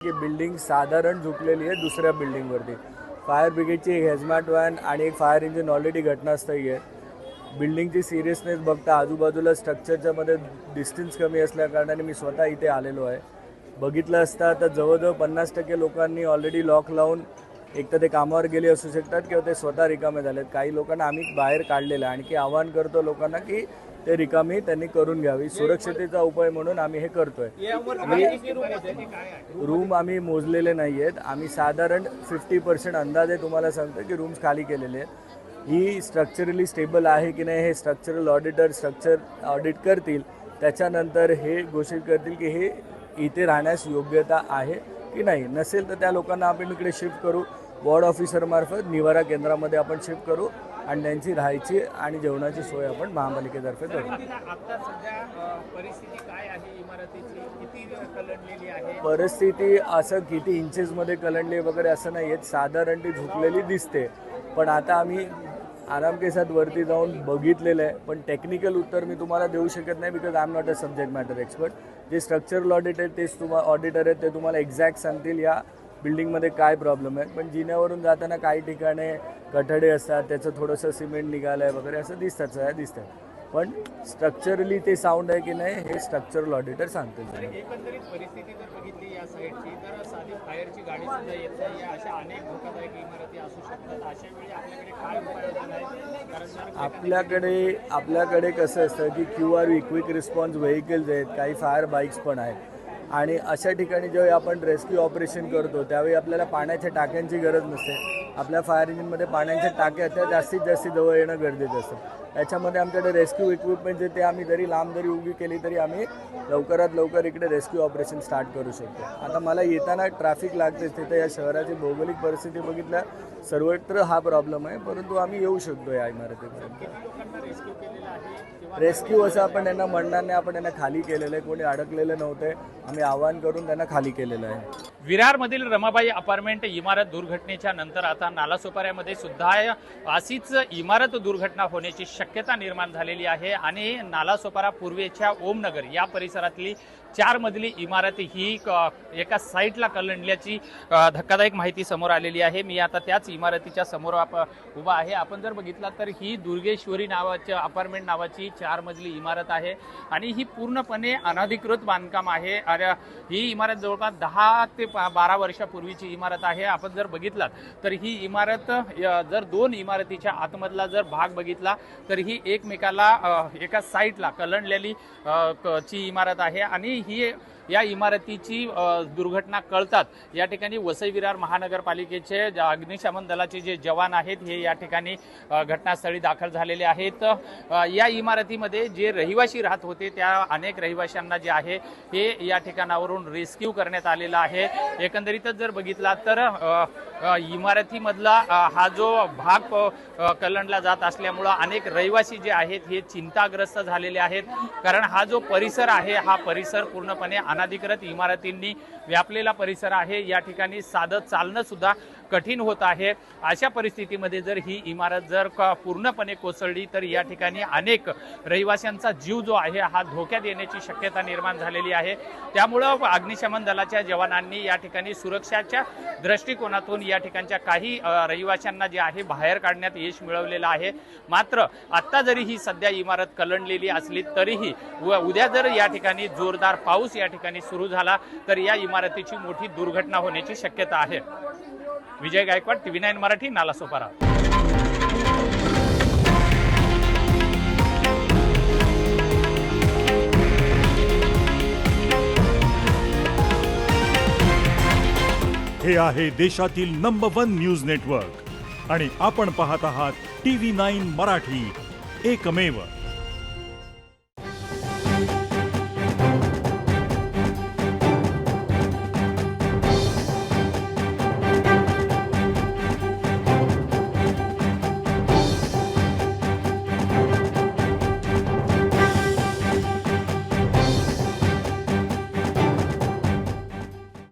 की बिल्डिंग साधारण झुकलेली आहे दुसऱ्या बिल्डिंगवरती. फायर ब्रिगेडची एक हेजमॅट व्हॅन आणि एक फायर इंजिन ऑलरेडी घटनास्थळी आहे. बिल्डिंगची सिरियसनेस बघता आजूबाजूला स्ट्रक्चरच्या मध्ये डिस्टन्स कमी असल्याकारणाने मी स्वतः इथे आलेलो आहे. बघितलं असता तर जवळजवळ 50% लोकांनी ऑलरेडी लॉक लावून एक तर ते कामावर गेले असू शकतात किंवा ते स्वतः रिकामे झालेत. काही लोकांना आम्ही बाहेर काढलेलं आहे. आणखी आवाहन करतो लोकांना की ते रिकामी त्यांनी करून घ्यावी. सुरक्षिततेचा उपाय म्हणून आम्ही हे करतोय. रूम आम्ही मोजलेले नाही आहेत. आम्ही साधारण 50% अंदाजे तुम्हाला सांगतो की रूम्स खाली केलेले आहेत. ही स्ट्रक्चरली स्टेबल आहे की नाही हे स्ट्रक्चरल ऑडिटर स्ट्रक्चर ऑडिट करतील. त्याच्यानंतर हे घोषित करतील की हे इथे राहण्यास योग्यता आहे की नाही. नसेल तर त्या लोकांना आपण इकडे शिफ्ट करू. वॉर्ड ऑफिसरमार्फत निवारा केंद्रामध्ये आपण शिफ्ट करू आणि त्यांची राहायची आणि जेवणाची सोय आपण महापालिकेतर्फे करू. परिस्थिती असं किती इंचेसमध्ये कलंडली वगैरे असं नाही आहेत. साधारण ती झुकलेली दिसते. पण आता आम्ही आराम के साथ वरती जाऊन बघितलेलं आहे. पण टेक्निकल उत्तर मी तुम्हाला देऊ शकत नाही because I am not a subject matter expert. जे स्ट्रक्चरल ऑडिट आहेत तेच ऑडिटर आहेत ते तुम्हाला एक्झॅक्ट सांगतील या बिल्डिंगमध्ये काय प्रॉब्लेम आहे. पण जिन्यावरून जाताना काही ठिकाणी कठडे असतात, त्याचं थोडंसं सिमेंट निघालं आहे वगैरे असं दिसतात, सगळ्या दिसतात. पण स्ट्रक्चरली ते साऊंड आहे की नाही हे स्ट्रक्चरल ऑडिटर सांगतील. एकंदरीत परिस्थिती जर बघितली या साईडची तर साधी फायरची गाडी सुद्धा येत नाही. अशा अनेक धोकादायक इमारती असू शकतात. अशा वेळी आपल्याकडे काय उपाययोजना आहे? कारण आपल्याकडे कसं असतं की QR क्विक रिस्पॉन्स व्हेकल्स आहेत, काही फायर बाईक्स पण आहेत. आणि अशा ठिकाणी जेव्हा आपण रेस्क्यू ऑपरेशन करतो त्यावेळी आपल्याला पाण्याच्या टाक्यांची गरज नसते. आपल्या फायर इंजिनमध्ये पाण्याच्या टाक्या त्या जास्तीत जास्त जवळ येणं गरजेचं असतं. त्याच्यामध्ये आमच्याकडे रेस्क्यू इक्विपमेंट जे ते आम्ही जरी लांब जरी उभी केली तरी आम्ही लवकरात लवकर इकडे रेस्क्यू ऑपरेशन स्टार्ट करू शकतो. आता मला येताना ट्रॅफिक लागतेच. तिथे या शहराची भौगोलिक परिस्थिती बघितल्या सर्वत्र हा प्रॉब्लेम आहे. परंतु आम्ही येऊ शकतो या इमारतीपर्यंत. रेस्क्यू असं आपण त्यांना म्हणणार नाही. आपण त्यांना खाली केलेलं आहे. कोणी अडकलेलं नव्हते. आम्ही आवाहन करून त्यांना खाली केलेलं आहे. विरारमधील रमाबाई अपार्टमेंट इमारत दुर्घटनेच्या नंतर आता नालासोपाऱ्यामध्ये सुद्धा अशीच इमारत दुर्घटना होण्याची शक्यता निर्माण झालेली आहे. आणि नालासोपारा पूर्वेच्या ओमनगर या परिसरातली 4 मजली इमारत ही एका साईटला कलंडल्याची धक्कादायक माहिती समोर आलेली आहे. मी आता त्याच इमारतीच्या समोर उभा आहे. आपण जर बघितला तर ही दुर्गेश्वरी नावाच्या अपार्टमेंट नावाची 4 मजली इमारत आहे आणि ही पूर्णपणे अनधिकृत बांधकाम आहे. ही इमारत जवळपास 10 ते 12 वर्षापूर्वीची इमारत आहे. आपण जर बघितलात तर ही इमारत जर 2 इमारतीच्या आतमधला जर भाग बघितला तर ही एकमेकाला एका साईटला कलंडलेली ची इमारत आहे. आणि ही या इमारतीची दुर्घटना कळतात या ठिकाणी वसई विरार महानगरपालिकेचे अग्निशमन दलाचे जे जवान आहेत हे या ठिकाणी घटनास्थळी दाखल झालेले आहेत. या इमारतीमध्ये जे रहिवासी राहत होते त्या अनेक रहिवाशांना जे आहे हे या ठिकाणावरून रेस्क्यू करण्यात आलेला आहे. एकंदरीतच जर बघितला तर इमारतीमधला हा जो भाग कलंडला जात असल्यामुळं अनेक रहिवासी जे आहेत हे चिंताग्रस्त झालेले आहेत. कारण हा जो परिसर आहे हा परिसर पूर्णपणे अनधिकृत इमारतींनी व्यापलेला परिसर आहे. या ठिकाणी साधं चालणं सुद्धा कठीण होत आहे. अशा परिस्थितीमध्ये जर ही इमारत जर पूर्णपणे कोसळली तर या ठिकाणी अनेक रहिवाशांचा जीव जो आहे हा धोक्यात येण्याची शक्यता निर्माण झालेली आहे. त्यामुळं अग्निशमन दलाच्या जवानांनी या ठिकाणी सुरक्षाच्या दृष्टिकोनातून या ठिकाणच्या काही रहिवाशांना जे आहे बाहेर काढण्यात यश मिळवलेलं आहे. मात्र आता जरी ही सध्या इमारत कलंडलेली असली तरीही उद्या जर या ठिकाणी जोरदार पाऊस या ठिकाणी सुरू झाला तर या इमारतीची मोठी दुर्घटना होण्याची शक्यता आहे. विजय गायकवाड, TV9 मराठी, नालासोपारा. हे आहे देशातील नंबर 1 न्यूज नेटवर्क आणि आपण पाहत आहात TV9 मराठी, एकमेव.